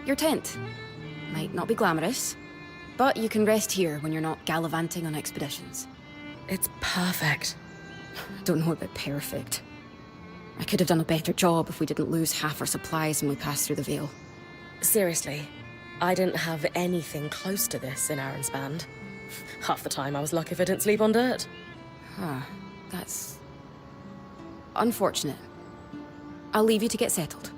your tent. Might not be glamorous, but you can rest here when you're not gallivanting on expeditions. It's perfect. Don't know about perfect. I could have done a better job if we didn't lose half our supplies when we passed through the Veil. Seriously, I didn't have anything close to this in Aaron's band. Half the time I was lucky if I didn't sleep on dirt. Huh, that's unfortunate. I'll leave you to get settled.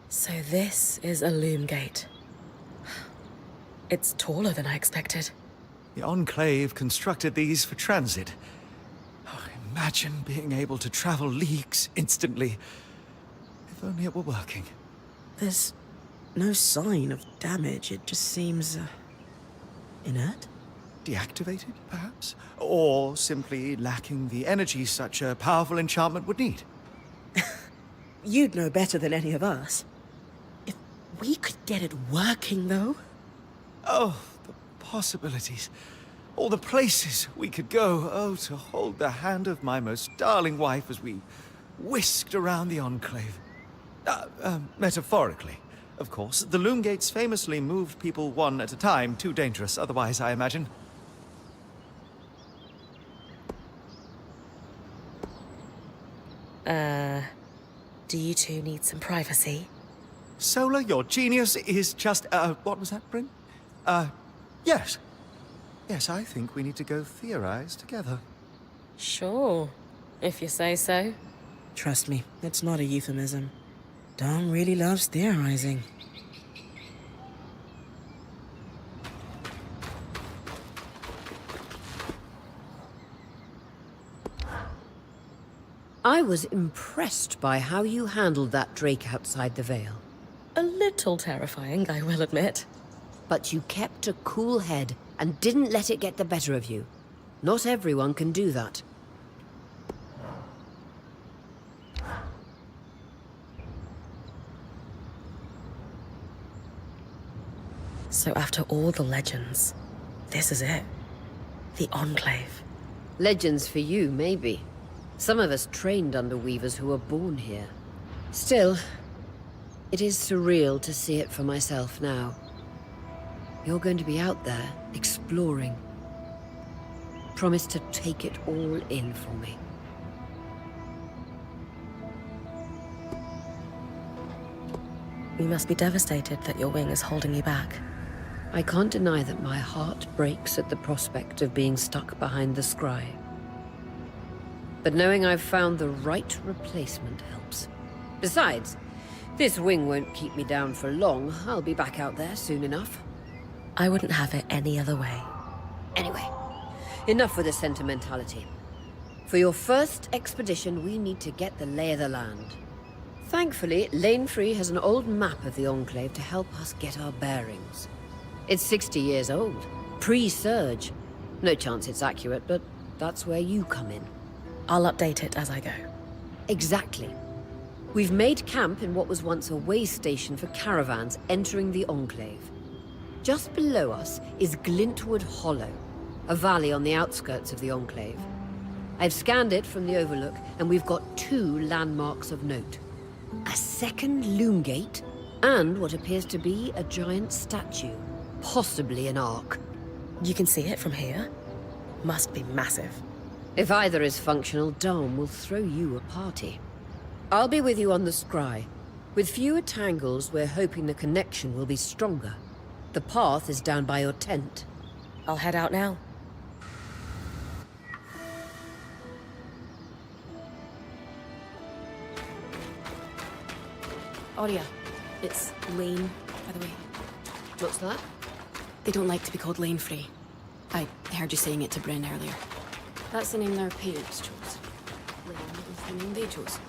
So this is a loom gate. It's taller than I expected. The Enclave constructed these for transit. Oh, imagine being able to travel leagues instantly. If only it were working. There's no sign of damage. It just seems, inert? Deactivated, perhaps? Or simply lacking the energy such a powerful enchantment would need. You'd know better than any of us. If we could get it working, though. Oh, the possibilities. All the places we could go. Oh, to hold the hand of my most darling wife as we whisked around the Enclave. Metaphorically, of course. The loom gates famously moved people one at a time. Too dangerous otherwise, I imagine. Do you two need some privacy? Solar, your genius is just, what was that, Brynn? Yes. Yes, I think we need to go theorize together. Sure, if you say so. Trust me, it's not a euphemism. Dom really loves theorizing. I was impressed by how you handled that drake outside the Veil. A little terrifying, I will admit. But you kept a cool head and didn't let it get the better of you. Not everyone can do that. So after all the legends, this is it. The Enclave. Legends for you, maybe. Some of us trained under weavers who were born here. Still, it is surreal to see it for myself now. You're going to be out there, exploring. Promise to take it all in for me. You must be devastated that your wing is holding you back. I can't deny that my heart breaks at the prospect of being stuck behind the scry. But knowing I've found the right replacement helps. Besides, this wing won't keep me down for long. I'll be back out there soon enough. I wouldn't have it any other way. Anyway, enough with the sentimentality. For your first expedition, we need to get the lay of the land. Thankfully, Lane Free has an old map of the Enclave to help us get our bearings. It's 60 years old, pre-Surge. No chance it's accurate, but that's where you come in. I'll update it as I go. Exactly. We've made camp in what was once a way station for caravans entering the Enclave. Just below us is Glintwood Hollow, a valley on the outskirts of the Enclave. I've scanned it from the overlook, and we've got 2 landmarks of note. A second loom gate, and what appears to be a giant statue. possibly an arc. You can see it from here? Must be massive. If either is functional, Dome will throw you a party. I'll be with you on the scry. With fewer tangles, we're hoping the connection will be stronger. The path is down by your tent. I'll head out now. Aurea. It's Lane, by the way. What's that? They don't like to be called Lane Free. I heard you saying it to Brynn earlier. That's the name their parents chose. Lane is the name they chose.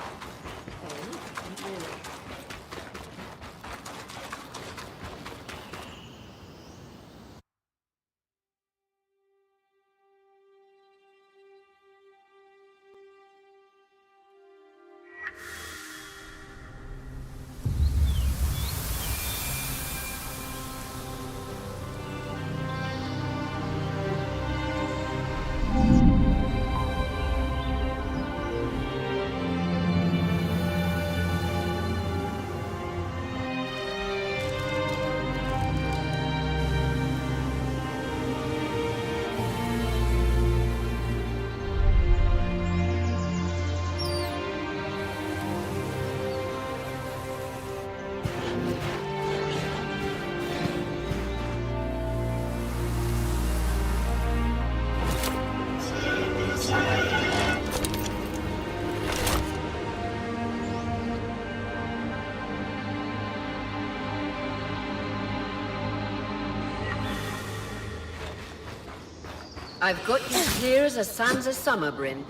I've got you clear as a sands of summer, Brynn.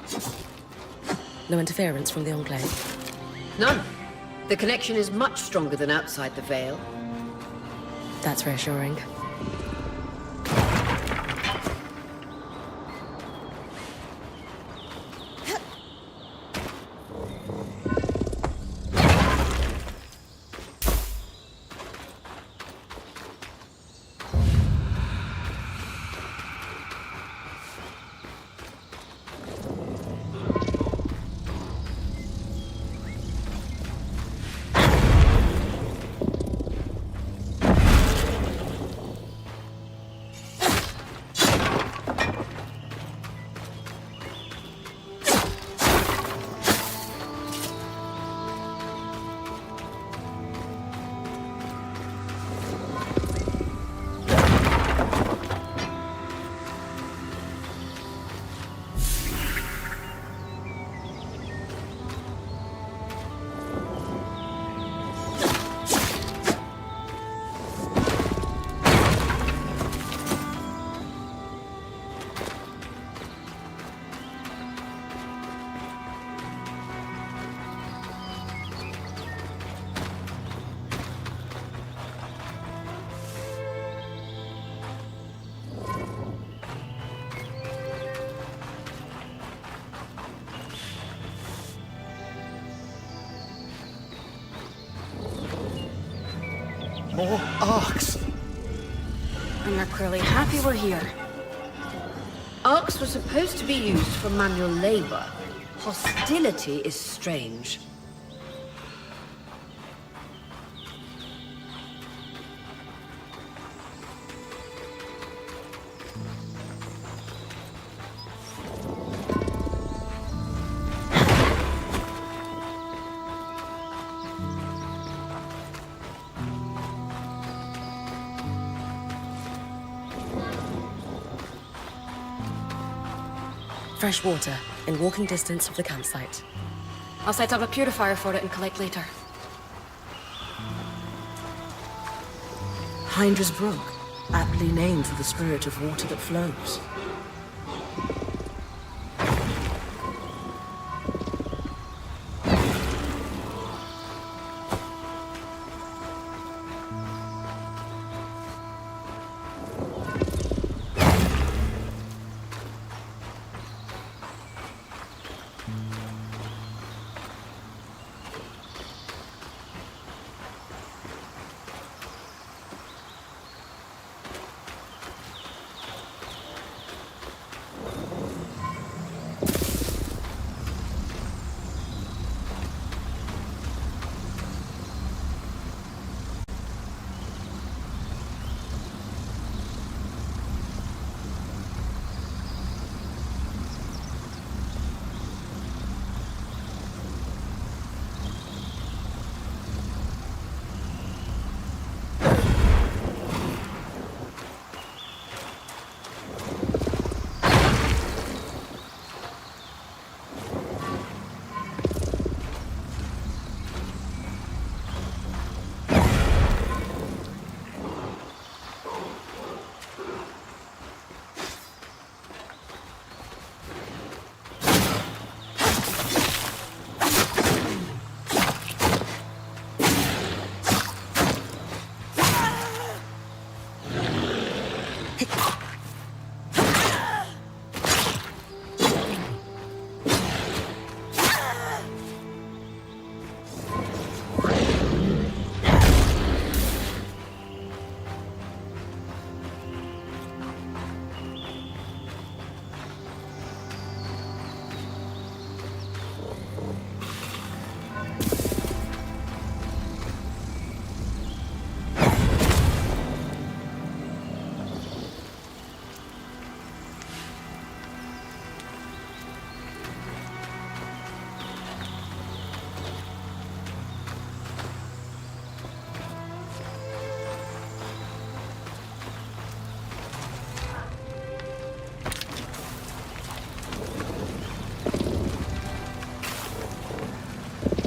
No interference from the Enclave. None. The connection is much stronger than outside the Veil. That's reassuring. More arcs! And they're clearly happy we're here. Arcs were supposed to be used for manual labor. Hostility is strange. Fresh water, in walking distance of the campsite. I'll set up a purifier for it and collect later. Hydra's Brook, aptly named for the spirit of water that flows.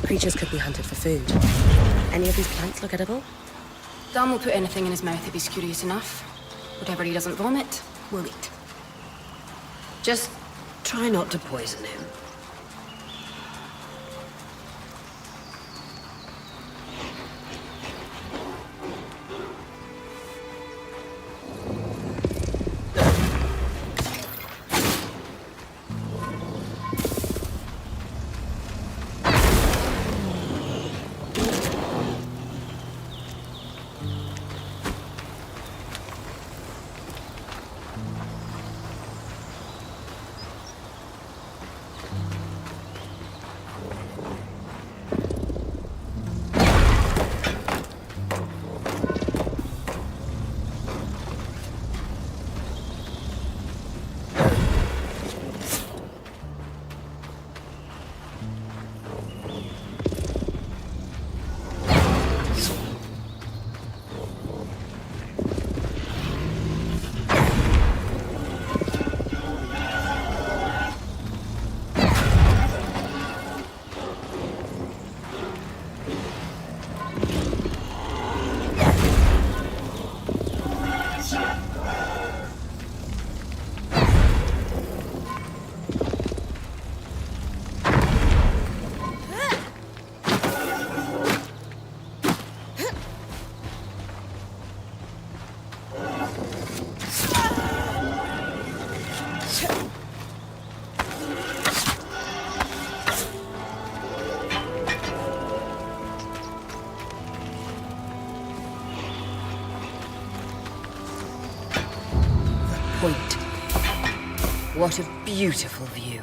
Creatures could be hunted for food. Any of these plants look edible? Dan will put anything in his mouth if he's curious enough. Whatever he doesn't vomit, we'll eat. Just try not to poison him. Point. What a beautiful view.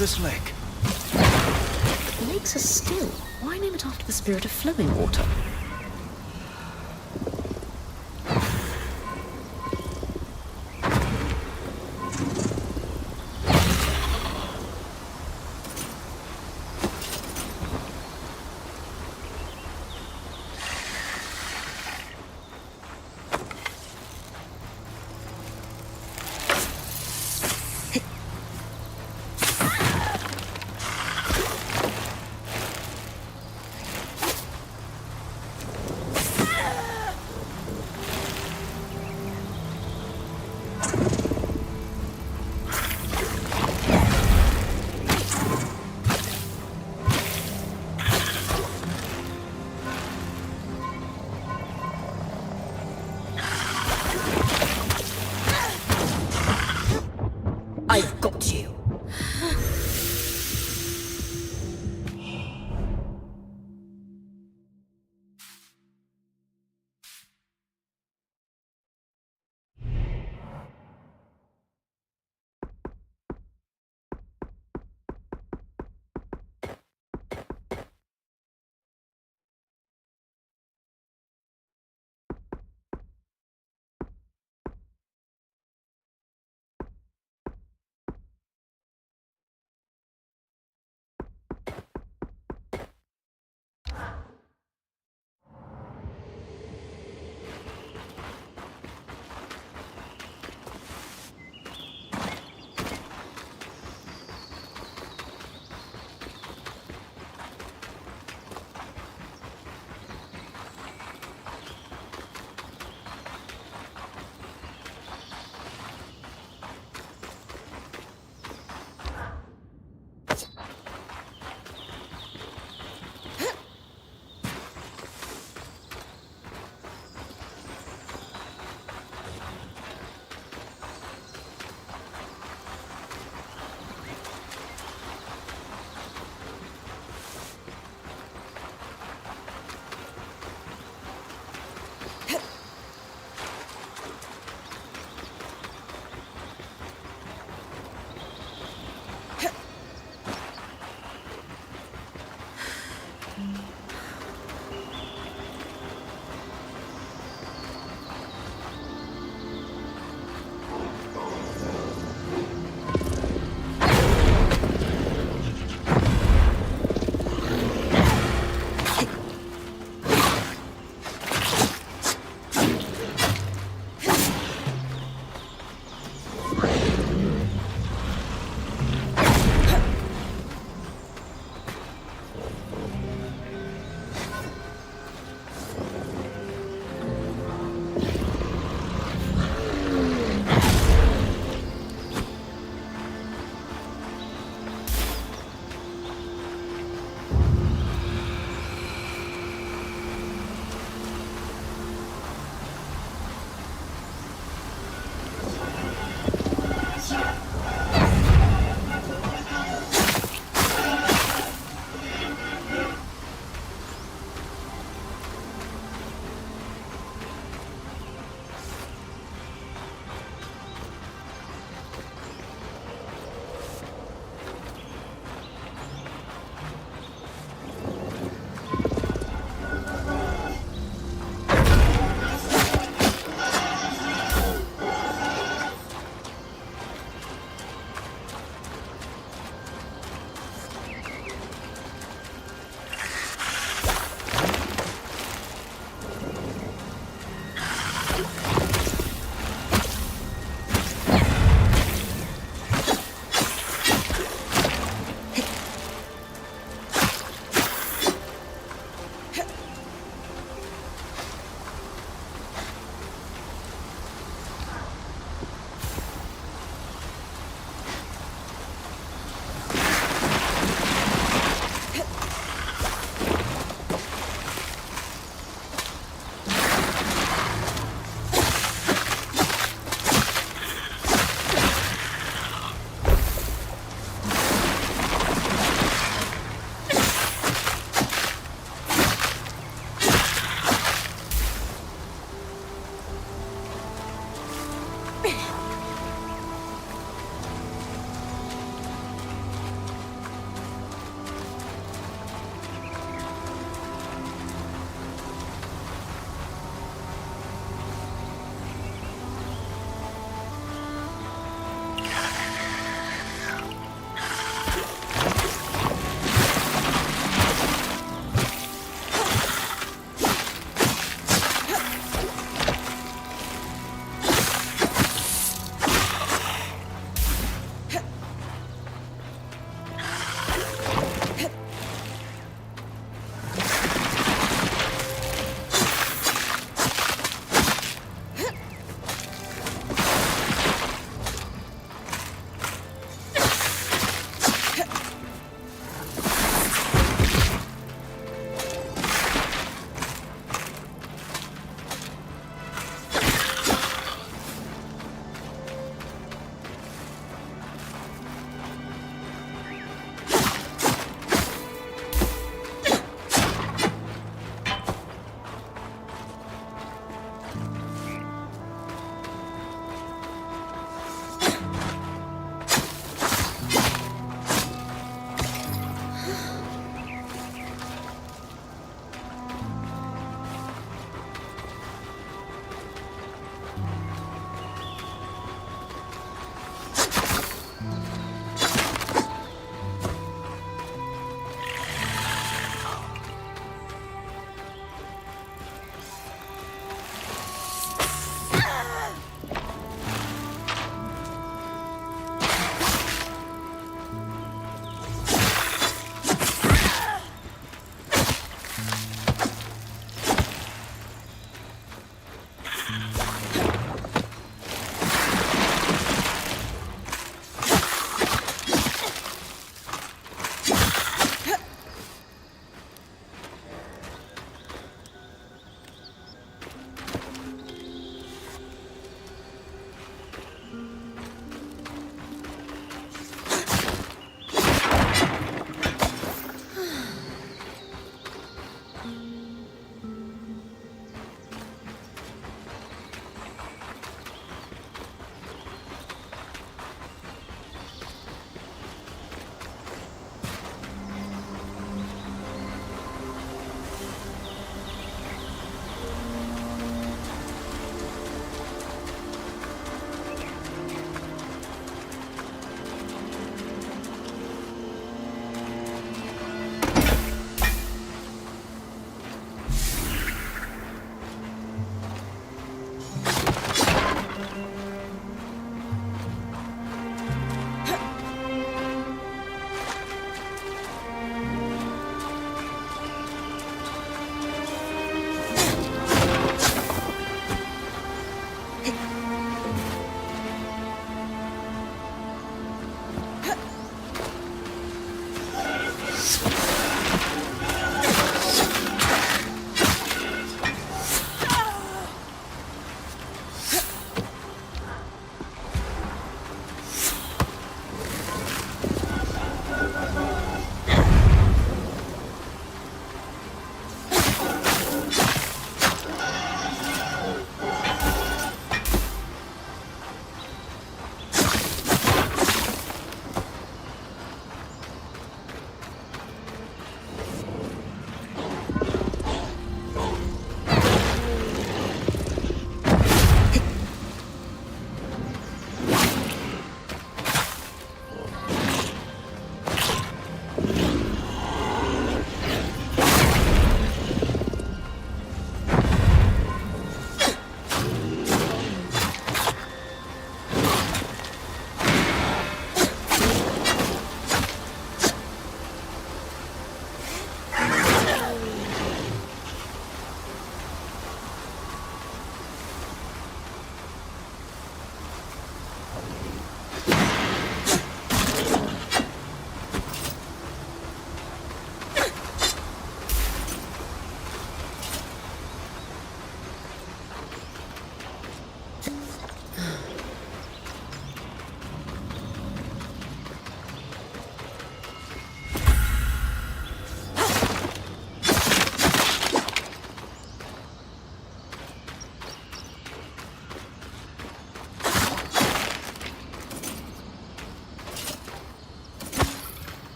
tumultuous lake. The lake's are still. Why name it after the spirit of flowing water?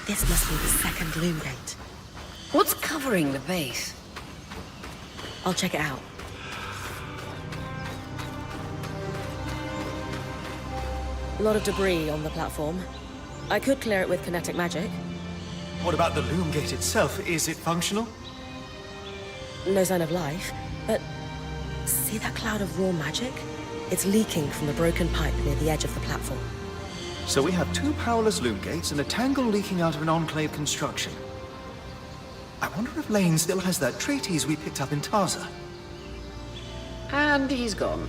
This must be the second loom gate. What's covering the base? I'll check it out. A lot of debris on the platform. I could clear it with kinetic magic. What about the loom gate itself? Is it functional? No sign of life, but see that cloud of raw magic? It's leaking from the broken pipe near the edge of the platform. So we have two powerless loom gates and a tangle leaking out of an Enclave construction. I wonder if Lane still has that treatise we picked up in Taza. And he's gone.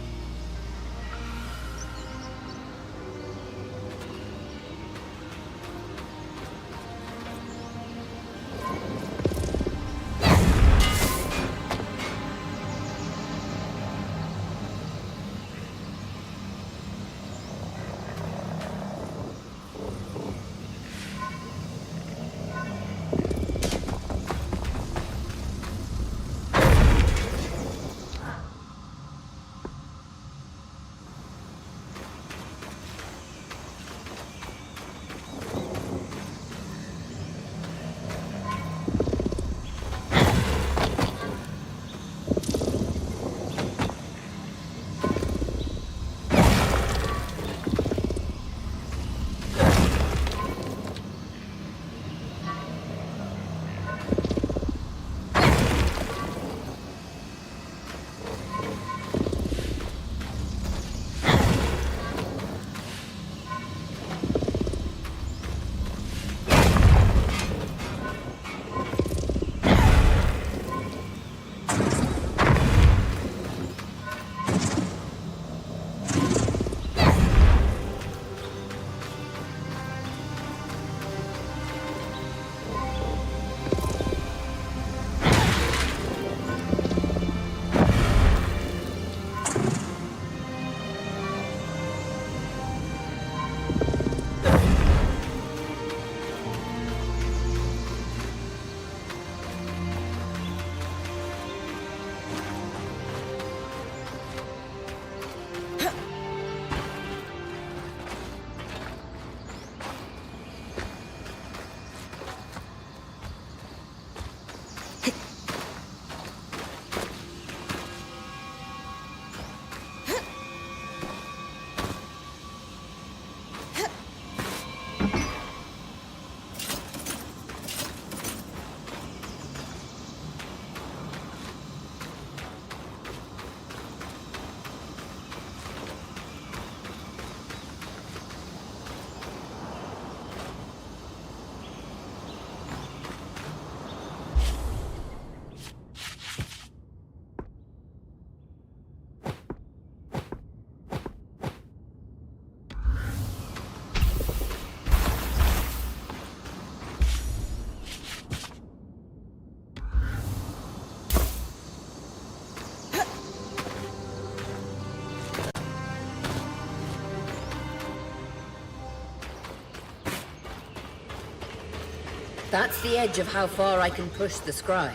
That's the edge of how far I can push the scry.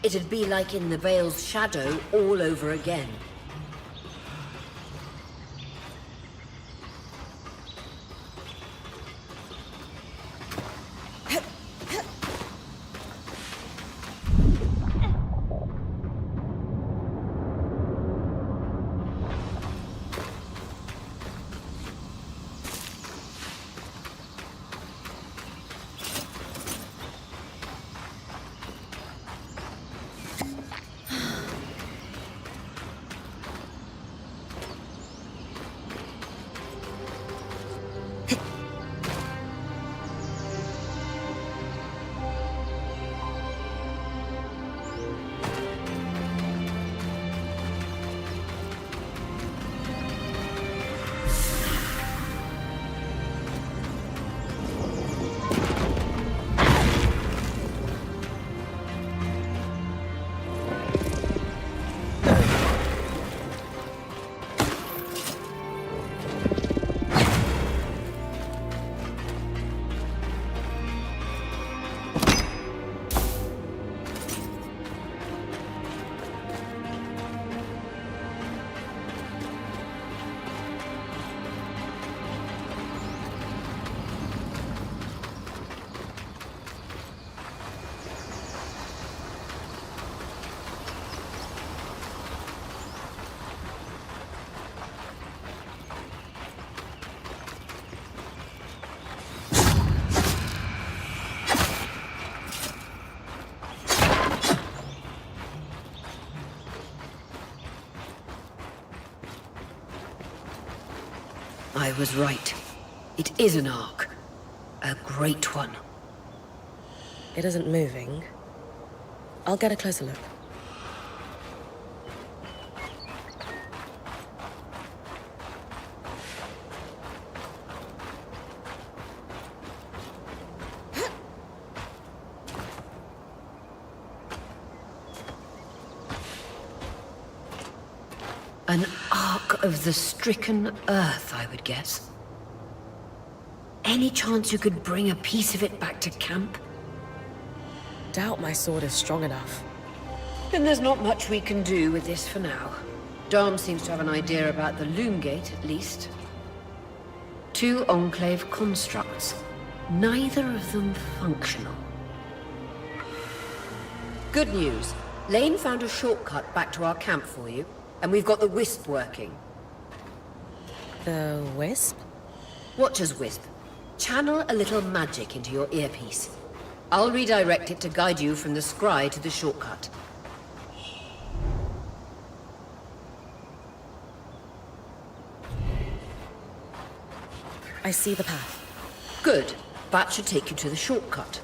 It'd be like in the Veil's shadow all over again. I was right. It is an arc. A great one. It isn't moving. I'll get a closer look. An arc of the stricken earth, I would guess. Any chance you could bring a piece of it back to camp? Doubt my sword is strong enough. Then there's not much we can do with this for now. Dom seems to have an idea about the loom gate, at least. 2 Enclave constructs. Neither of them functional. Good news. Lane found a shortcut back to our camp for you, and we've got the Wisp working. The Wisp? Watch as Wisp. Channel a little magic into your earpiece. I'll redirect it to guide you from the scry to the shortcut. I see the path. Good. That should take you to the shortcut.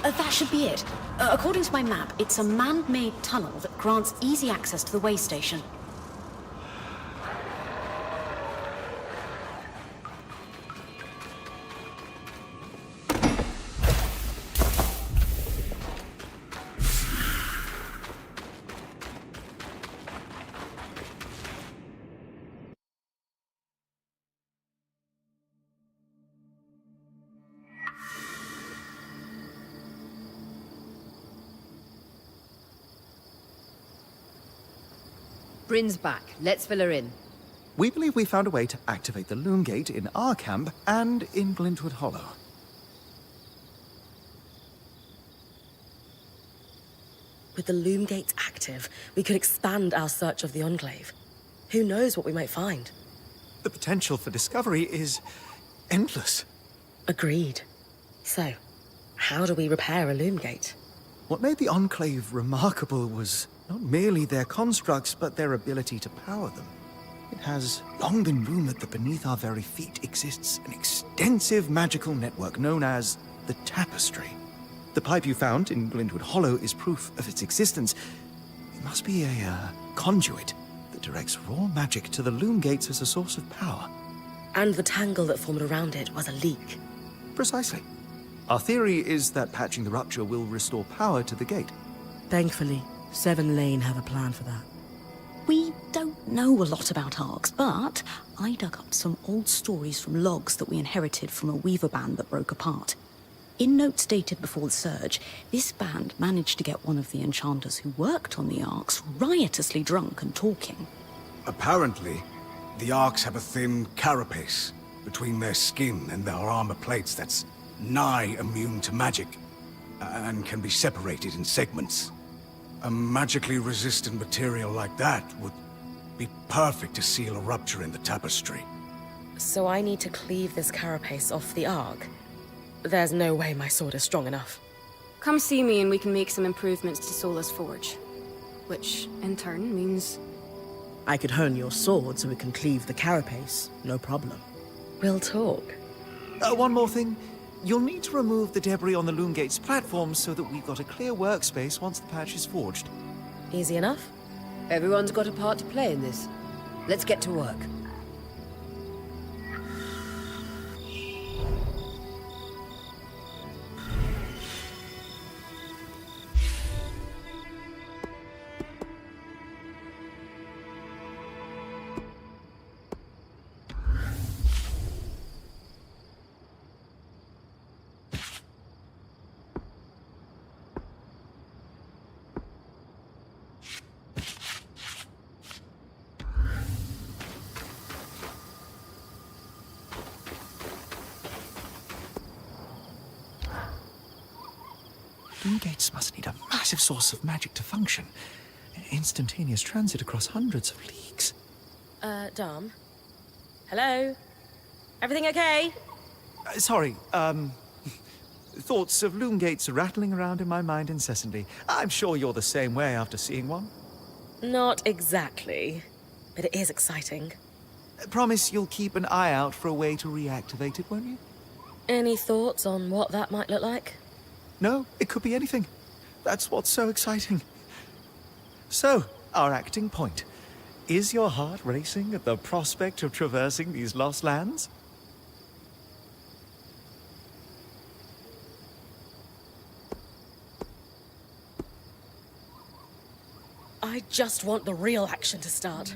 That should be it. According to my map, it's a man-made tunnel that grants easy access to the way station. Brynn's back. Let's fill her in. We believe we found a way to activate the Loom Gate in our camp and in Glintwood Hollow. With the Loom Gates active, we could expand our search of the Enclave. Who knows what we might find? The potential for discovery is endless. Agreed. So, how do we repair a Loom Gate? What made the Enclave remarkable was not merely their constructs, but their ability to power them. It has long been rumored that beneath our very feet exists an extensive magical network known as the Tapestry. The pipe you found in Glintwood Hollow is proof of its existence. It must be a conduit that directs raw magic to the Loom Gates as a source of power. And the tangle that formed around it was a leak. Precisely. Our theory is that patching the rupture will restore power to the gate. Thankfully, Seven Lane have a plan for that. We don't know a lot about arcs, but I dug up some old stories from logs that we inherited from a weaver band that broke apart. In notes dated before the Surge, this band managed to get one of the enchanters who worked on the arcs riotously drunk and talking. Apparently, the arcs have a thin carapace between their skin and their armor plates that's nigh immune to magic, and can be separated in segments. A magically resistant material like that would be perfect to seal a rupture in the tapestry. So I need to cleave this carapace off the arc. There's no way my sword is strong enough. Come see me and we can make some improvements to Sola's forge. Which, in turn, means... I could hone your sword so we can cleave the carapace, no problem. We'll talk. One more thing. You'll need to remove the debris on the Loom Gate's platform so that we've got a clear workspace once the patch is forged. Easy enough? Everyone's got a part to play in this. Let's get to work. Loom Gates must need a massive source of magic to function. Instantaneous transit across hundreds of leagues. Dom? Hello? Everything okay? Sorry, thoughts of Loom Gates are rattling around in my mind incessantly. I'm sure you're the same way after seeing one. Not exactly, but it is exciting. Promise you'll keep an eye out for a way to reactivate it, won't you? Any thoughts on what that might look like? No, it could be anything. That's what's so exciting. So, our acting point. Is your heart racing at the prospect of traversing these lost lands? I just want the real action to start.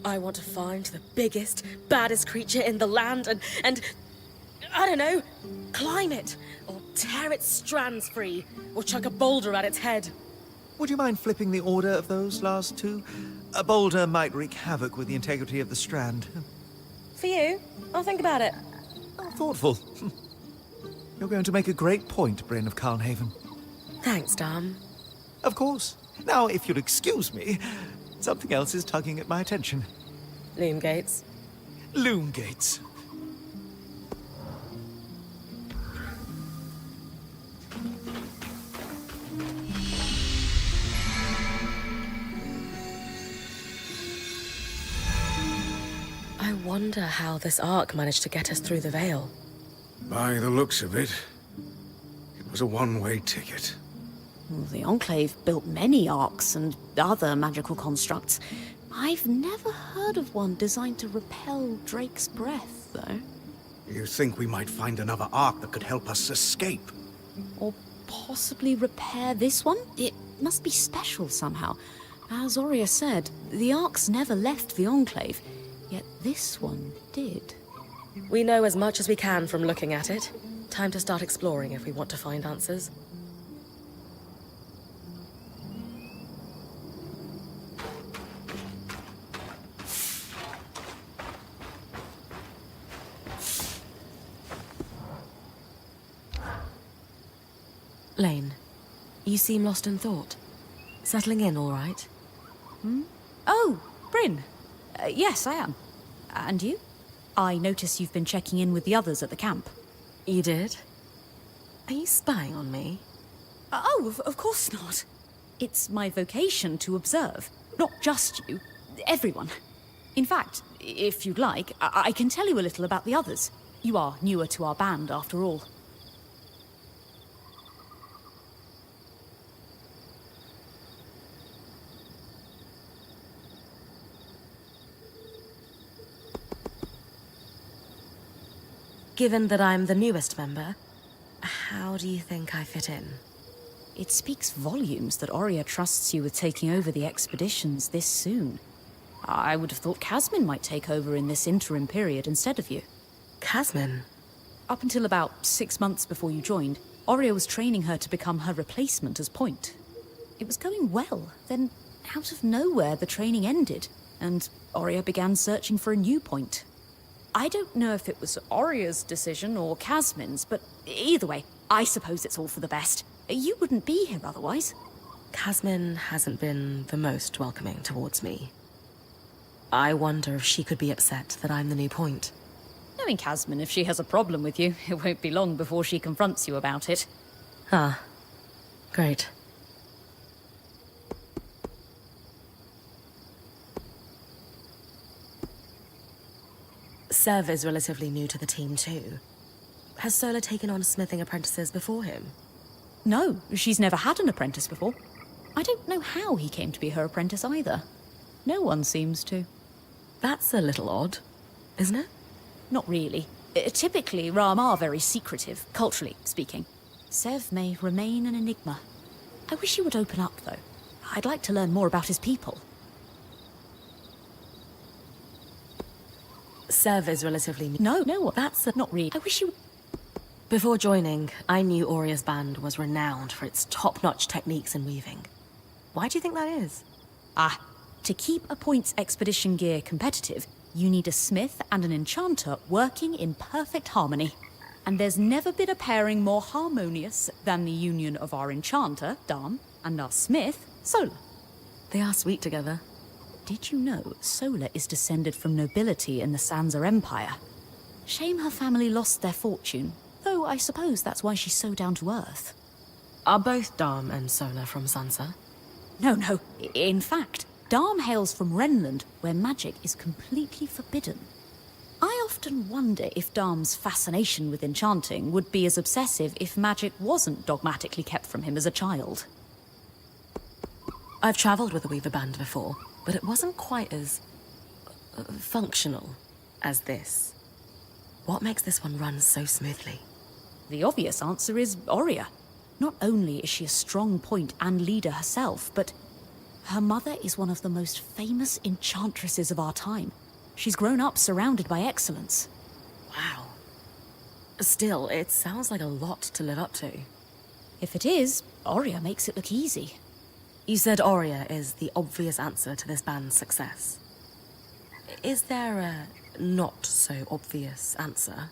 I want to find the biggest, baddest creature in the land and I don't know, climb it, or tear its strands free, or chuck a boulder at its head. Would you mind flipping the order of those last two? A boulder might wreak havoc with the integrity of the strand. For you, I'll think about it. Thoughtful. You're going to make a great point, Brynn of Carnhaven. Thanks, Dom. Of course. Now, if you'll excuse me, something else is tugging at my attention. Loom Gates. Loom Gates. I wonder how this arc managed to get us through the veil. By the looks of it, it was a one-way ticket. Well, the Enclave built many arcs and other magical constructs. I've never heard of one designed to repel Drake's breath, though. You think we might find another arc that could help us escape? Or possibly repair this one? It must be special somehow. As Aurea said, the arcs never left the Enclave, yet this one did. We know as much as we can from looking at it. Time to start exploring if we want to find answers. Lane, you seem lost in thought. Settling in all right? Oh, Brynn. Yes, I am. And you? I notice you've been checking in with the others at the camp. You did? Are you spying on me? Oh, of course not. It's my vocation to observe. Not just you, everyone. In fact, if you'd like, I can tell you a little about the others. You are newer to our band, after all. Given that I'm the newest member, how do you think I fit in? It speaks volumes that Aurea trusts you with taking over the expeditions this soon. I would have thought Casmin might take over in this interim period instead of you. Casmin? Up until about 6 months before you joined, Aurea was training her to become her replacement as point. It was going well, then out of nowhere the training ended, and Aurea began searching for a new point. I don't know if it was Aurea's decision or Casmin's, but either way, I suppose it's all for the best. You wouldn't be here otherwise. Casmin hasn't been the most welcoming towards me. I wonder if she could be upset that I'm the new point. Knowing Casmin, if she has a problem with you, it won't be long before she confronts you about it. Ah, great. Sev is relatively new to the team too. Has Sola taken on smithing apprentices before him? No, she's never had an apprentice before. I don't know how he came to be her apprentice either. No one seems to. That's a little odd, isn't it? Not really. Typically, Ram are very secretive, culturally speaking. Sev may remain an enigma. I wish he would open up, though. I'd like to learn more about his people. Sev is relatively new. No, not really. I wish you... Before joining, I knew Aurea's band was renowned for its top-notch techniques in weaving. Why do you think that is? To keep a point's expedition gear competitive, you need a smith and an enchanter working in perfect harmony. And there's never been a pairing more harmonious than the union of our enchanter, Dam, and our smith, Sola. They are sweet together. Did you know Sola is descended from nobility in the Sansa Empire? Shame her family lost their fortune, though I suppose that's why she's so down to earth. Are both Dam and Sola from Sansa? No. In fact, Dam hails from Renland, where magic is completely forbidden. I often wonder if Dam's fascination with enchanting would be as obsessive if magic wasn't dogmatically kept from him as a child. I've travelled with a weaver band before, but it wasn't quite as functional as this. What makes this one run so smoothly? The obvious answer is Aurea. Not only is she a strong point and leader herself, but her mother is one of the most famous enchantresses of our time. She's grown up surrounded by excellence. Wow. Still, it sounds like a lot to live up to. If it is, Aurea makes it look easy. You said Aurea is the obvious answer to this band's success. Is there a not-so-obvious answer?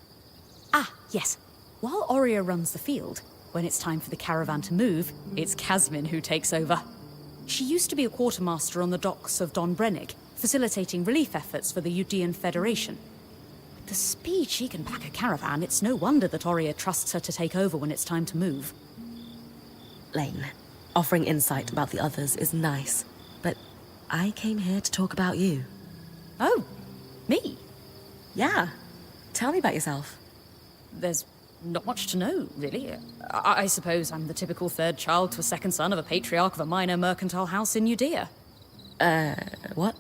Yes. While Aurea runs the field, when it's time for the caravan to move, it's Casmin who takes over. She used to be a quartermaster on the docks of Don Brennig, facilitating relief efforts for the Udean Federation. With the speed she can pack a caravan, it's no wonder that Aurea trusts her to take over when it's time to move. Lane, offering insight about the others is nice, but I came here to talk about you. Oh, me? Yeah. Tell me about yourself. There's not much to know, really. I suppose I'm the typical third child to a second son of a patriarch of a minor mercantile house in Judea. What?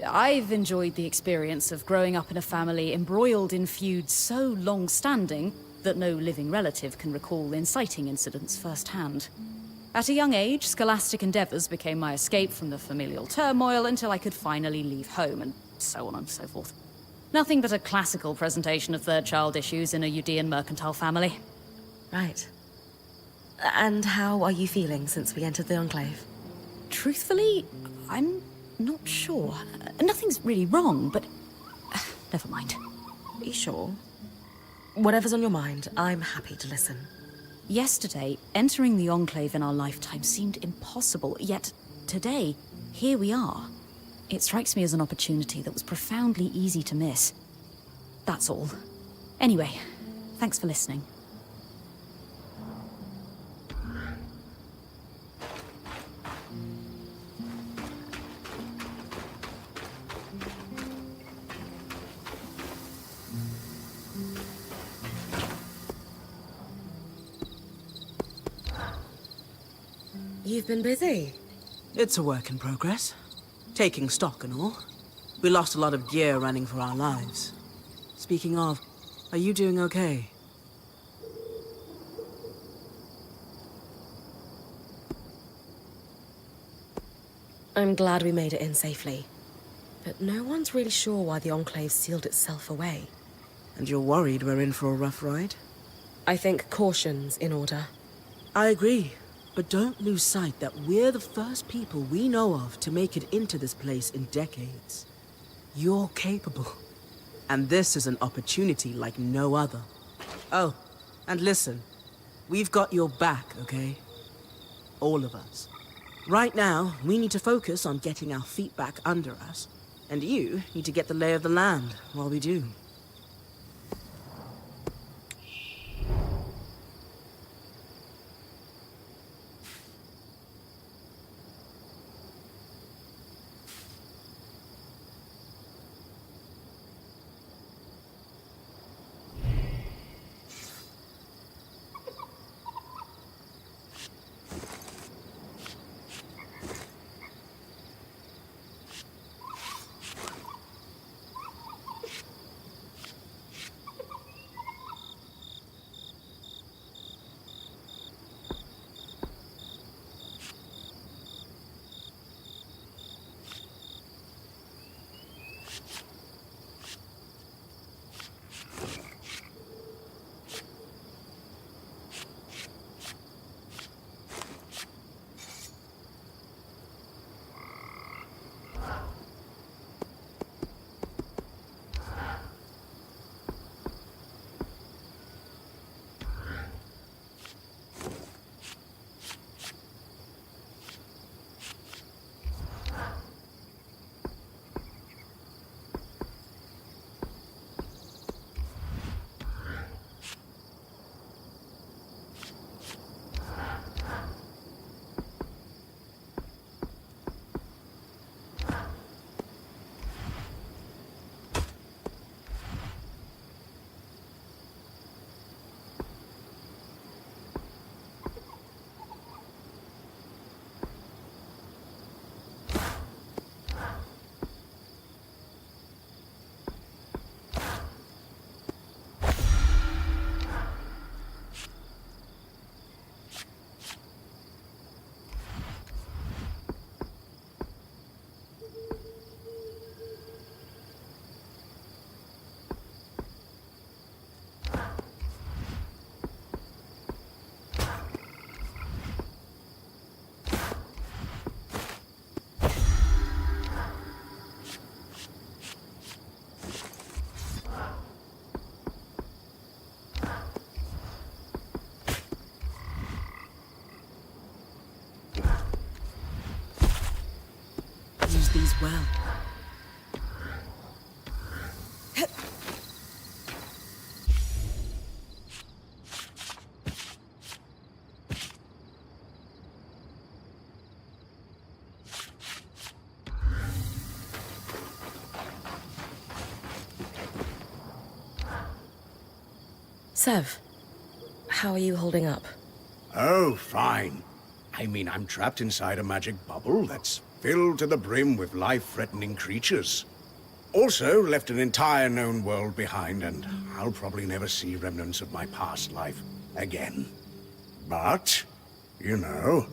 I've enjoyed the experience of growing up in a family embroiled in feuds so long-standing that no living relative can recall inciting incidents firsthand. At a young age, scholastic endeavours became my escape from the familial turmoil until I could finally leave home, and so on and so forth. Nothing but a classical presentation of third child issues in a Judean mercantile family. Right. And how are you feeling since we entered the Enclave? Truthfully, I'm not sure. Nothing's really wrong, but never mind. Are you sure? Whatever's on your mind, I'm happy to listen. Yesterday, entering the Enclave in our lifetime seemed impossible, yet today, here we are. It strikes me as an opportunity that was profoundly easy to miss. That's all. Anyway, thanks for listening. You've been busy. It's a work in progress. Taking stock and all. We lost a lot of gear running for our lives. Speaking of, are you doing okay? I'm glad we made it in safely. But no one's really sure why the Enclave sealed itself away. And you're worried we're in for a rough ride? I think caution's in order. I agree. But don't lose sight that we're the first people we know of to make it into this place in decades. You're capable. And this is an opportunity like no other. Oh, and listen. We've got your back, okay? All of us. Right now, we need to focus on getting our feet back under us. And you need to get the lay of the land while we do. Use these well. Sev, How are you holding up? Oh, fine. I mean, I'm trapped inside a magic bubble that's filled to the brim with life-threatening creatures. Also, left an entire known world behind, and I'll probably never see remnants of my past life again. But, you know,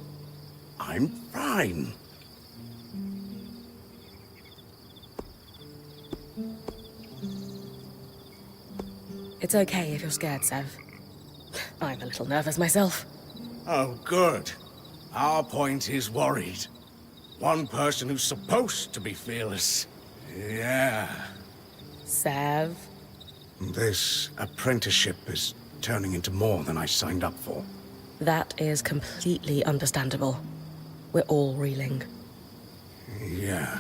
I'm fine. It's okay if you're scared, Sev. I'm a little nervous myself. Oh, good. Our point is worried. One person who's supposed to be fearless. Yeah. Sev? This apprenticeship is turning into more than I signed up for. That is completely understandable. We're all reeling. Yeah.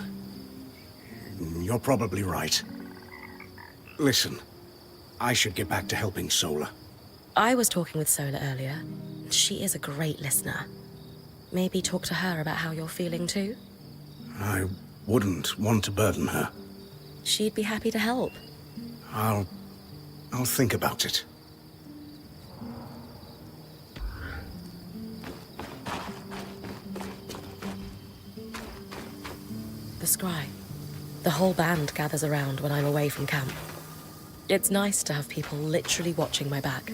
You're probably right. Listen, I should get back to helping Sola. I was talking with Sola earlier. She is a great listener. Maybe talk to her about how you're feeling too? I wouldn't want to burden her. She'd be happy to help. I'll think about it. The scry. The whole band gathers around when I'm away from camp. It's nice to have people literally watching my back.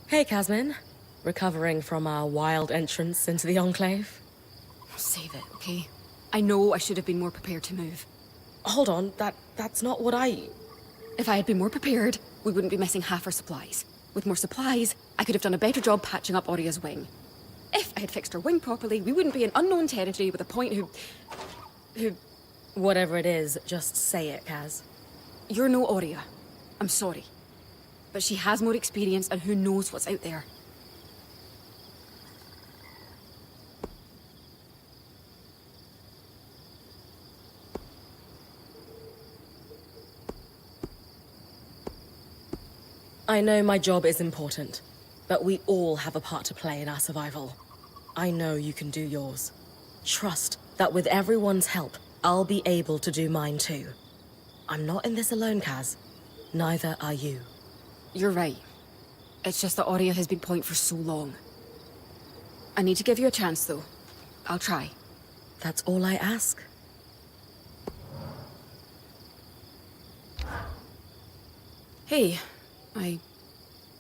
Hey, Casmin. Recovering from our wild entrance into the Enclave? Save it, okay? I know I should have been more prepared to move. Hold on, that's not what I... If I had been more prepared, we wouldn't be missing half our supplies. With more supplies, I could have done a better job patching up Oria's wing. If I had fixed her wing properly, we wouldn't be in unknown territory with a point who... Whatever it is, just say it, Kaz. You're no Oria. I'm sorry. But she has more experience, and who knows what's out there. I know my job is important, but we all have a part to play in our survival. I know you can do yours. Trust that with everyone's help, I'll be able to do mine too. I'm not in this alone, Kaz. Neither are you. You're right. It's just that Oria has been point for so long. I need to give you a chance, though. I'll try. That's all I ask. Hey, I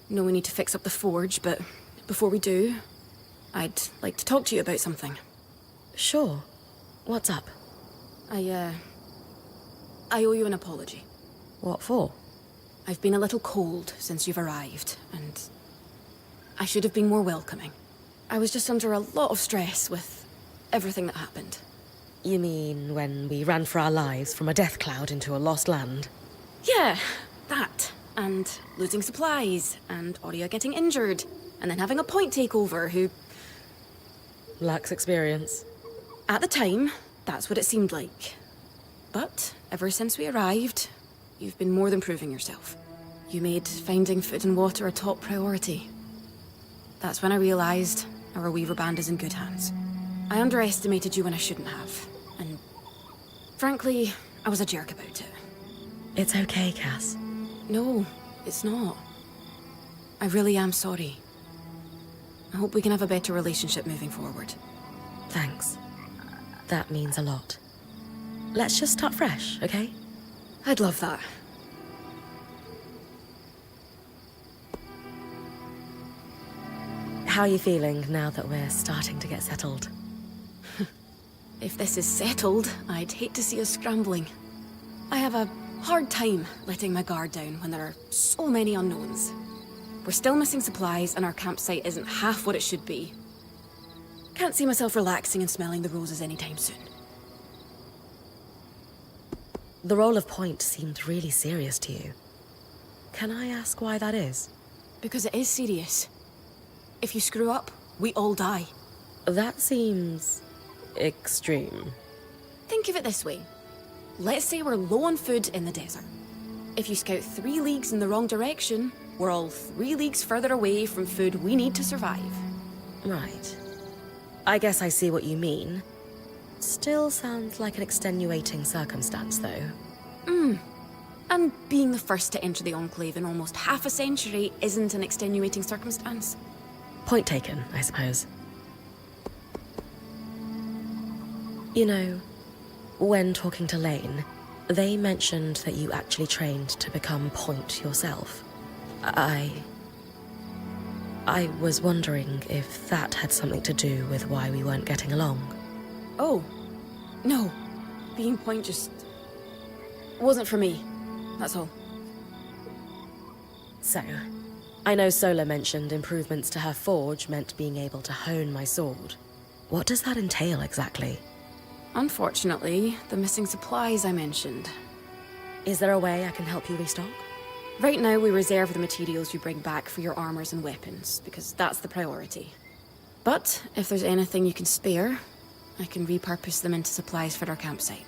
know we need to fix up the forge, but before we do, I'd like to talk to you about something. Sure. What's up? I owe you an apology. What for? I've been a little cold since you've arrived, and I should have been more welcoming. I was just under a lot of stress with everything that happened. You mean when we ran for our lives from a death cloud into a lost land? Yeah, that. And losing supplies, and Oria getting injured, and then having a point takeover who... Lacks experience. At the time, that's what it seemed like. But ever since we arrived, you've been more than proving yourself. You made finding food and water a top priority. That's when I realized our Weaver Band is in good hands. I underestimated you when I shouldn't have, and frankly, I was a jerk about it. It's okay, Cass. No, it's not. I really am sorry. I hope we can have a better relationship moving forward. Thanks. That means a lot. Let's just start fresh, okay? I'd love that. How are you feeling now that we're starting to get settled? If this is settled, I'd hate to see us scrambling. I have a hard time letting my guard down when there are so many unknowns. We're still missing supplies and our campsite isn't half what it should be. Can't see myself relaxing and smelling the roses anytime soon. The role of point seemed really serious to you. Can I ask why that is? Because it is serious. If you screw up, we all die. That seems extreme. Think of it this way. Let's say we're low on food in the desert. If you scout 3 leagues in the wrong direction, we're all 3 leagues further away from food we need to survive. Right. I guess I see what you mean. Still sounds like an extenuating circumstance, though. And being the first to enter the Enclave in almost half a century isn't an extenuating circumstance. Point taken, I suppose. You know, when talking to Lane, they mentioned that you actually trained to become point yourself. I was wondering if that had something to do with why we weren't getting along. Oh, no. Being point just wasn't for me. That's all. So, I know Sola mentioned improvements to her forge meant being able to hone my sword. What does that entail exactly? Unfortunately, the missing supplies I mentioned. Is there a way I can help you restock? Right now, we reserve the materials you bring back for your armors and weapons, because that's the priority. But if there's anything you can spare, I can repurpose them into supplies for our campsite.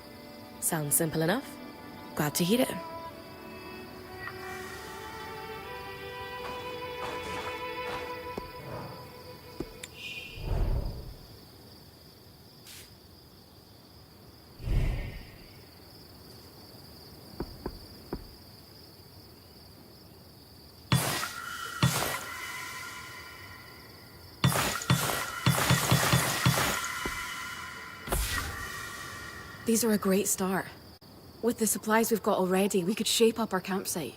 Sounds simple enough. Glad to hear it. These are a great start. With the supplies we've got already, we could shape up our campsite.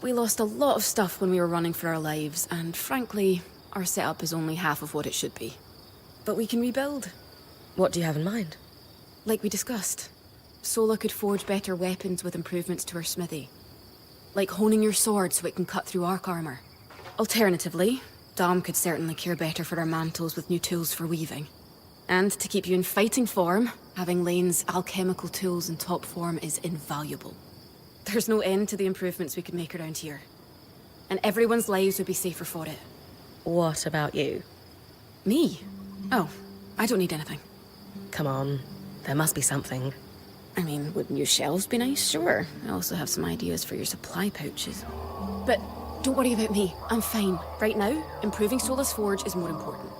We lost a lot of stuff when we were running for our lives, and frankly, our setup is only half of what it should be. But we can rebuild. What do you have in mind? Like we discussed, Sola could forge better weapons with improvements to her smithy. Like honing your sword so it can cut through arc armor. Alternatively, Dom could certainly care better for our mantles with new tools for weaving. And to keep you in fighting form, having Lane's alchemical tools in top form is invaluable. There's no end to the improvements we could make around here. And everyone's lives would be safer for it. What about you? Me? Oh, I don't need anything. Come on, there must be something. I mean, would new shelves be nice? Sure. I also have some ideas for your supply pouches. But don't worry about me. I'm fine. Right now, improving Sola's forge is more important.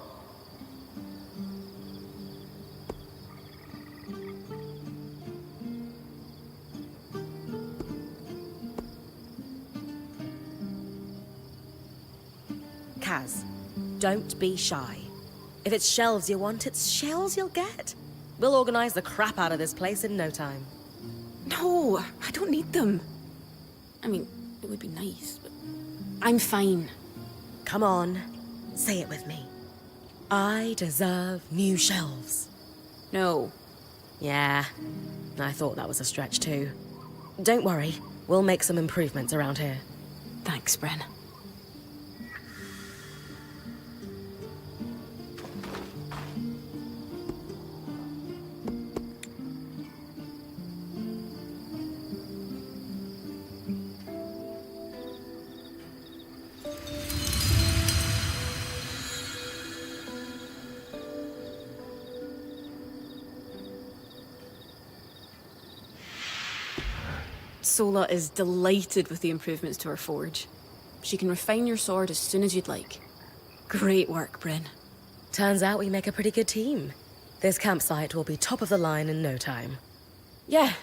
Kaz, don't be shy. If it's shelves you want, it's shells you'll get. We'll organize the crap out of this place in no time. No, I don't need them. I mean, it would be nice, but I'm fine. Come on, say it with me. I deserve new shelves. No. Yeah, I thought that was a stretch too. Don't worry, we'll make some improvements around here. Thanks, Brynn. Sola is delighted with the improvements to her forge. She can refine your sword as soon as you'd like. Great work, Brynn. Turns out we make a pretty good team. This campsite will be top of the line in no time. Yeah.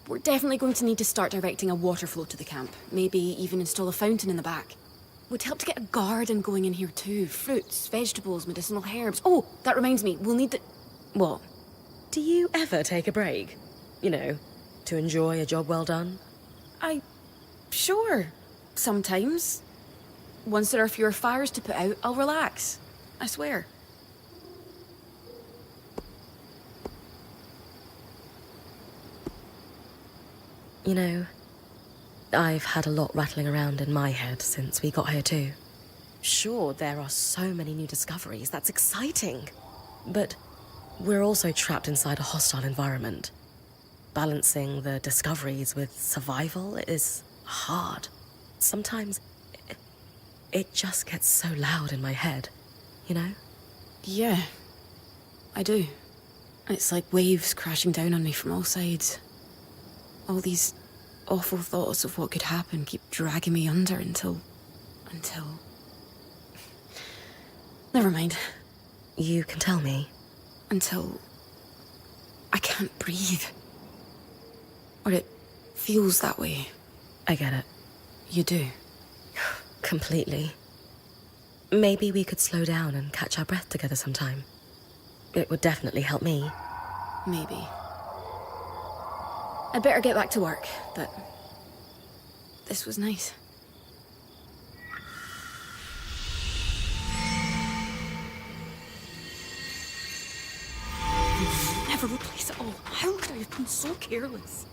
We're definitely going to need to start directing a water flow to the camp. Maybe even install a fountain in the back. Would help to get a garden going in here too. Fruits, vegetables, medicinal herbs. Oh, that reminds me, we'll need the... What? Do you ever take a break? You know, to enjoy a job well done? Sure. Sometimes. Once there are fewer fires to put out, I'll relax. I swear. You know, I've had a lot rattling around in my head since we got here too. Sure, there are so many new discoveries, that's exciting. But we're also trapped inside a hostile environment. Balancing the discoveries with survival is hard. Sometimes it just gets so loud in my head, you know? Yeah. I do. It's like waves crashing down on me from all sides. All these awful thoughts of what could happen keep dragging me under until... Never mind. You can tell me. Until... I can't breathe. Or it feels that way. I get it. You do. Completely. Maybe we could slow down and catch our breath together sometime. It would definitely help me. Maybe. I'd better get back to work, but... this was nice. Never replace it all. How could I have been so careless?